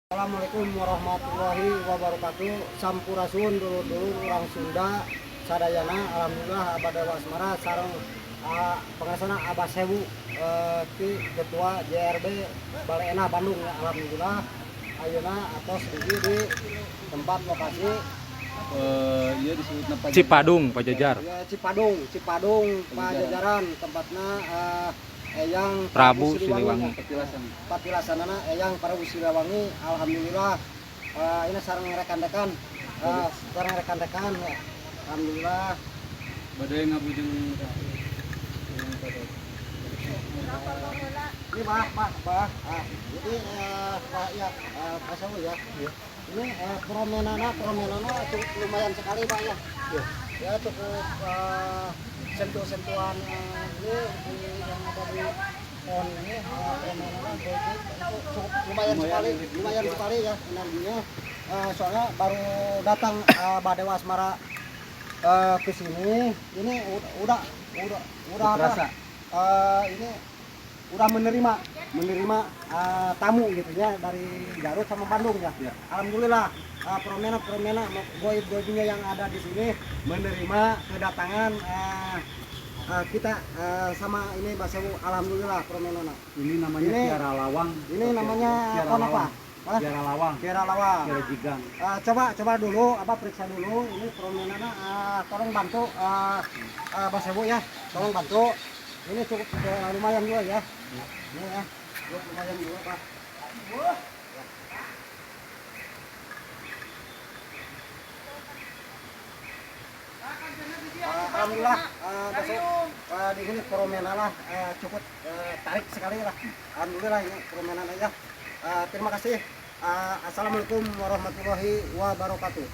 Assalamualaikum warahmatullahi wabarakatuh. Sampurasun dulu-dulu orang Sunda sadayana alhamdulillah abada wasmara sareng pengasana Abah Sewu ti ketua JRB Balena Bandung ya, alhamdulillah ayeuna atos di tempat lokasi Iya disebut Cipadung Pajajar. ya, Cipadung Pajajaran tempatnya Eyang Prabu Siliwangi. Patilasanana Eyang Prabu Siliwangi alhamdulillah ini sareng rekan-rekan ya. Alhamdulillah badai ngabujeng ini bah jadi ya Pak Sawu ya ini promenana cukup lumayan sekali Pak ya ya cukup sentuhan ini yang ada di pohon ini promenana cukup lumayan sekali ya energinya soalnya baru datang Badai Wasmara ke sini ini udah terasa. Ini udah menerima tamu gitu ya dari Garut sama Bandung ya. Alhamdulillah promena goib-goibnya yang ada di sini menerima kedatangan kita sama ini Mbak Sewu. Alhamdulillah promenana. Ini namanya Kiara Lawang. Ini namanya apa? Kiara Lawang. Kiara Lawang. Kiara Jigang. Coba dulu periksa dulu ini promenana tolong bantu Mbak Sewu ya. Tolong bantu. Ini cukup lumayan juga ya. Ini ya. Cukup lumayan juga, Pak. Alhamdulillah di sini promenana cukup tarik sekali lah. Alhamdulillah ini promenana ya. Terima kasih. Assalamualaikum warahmatullahi wabarakatuh.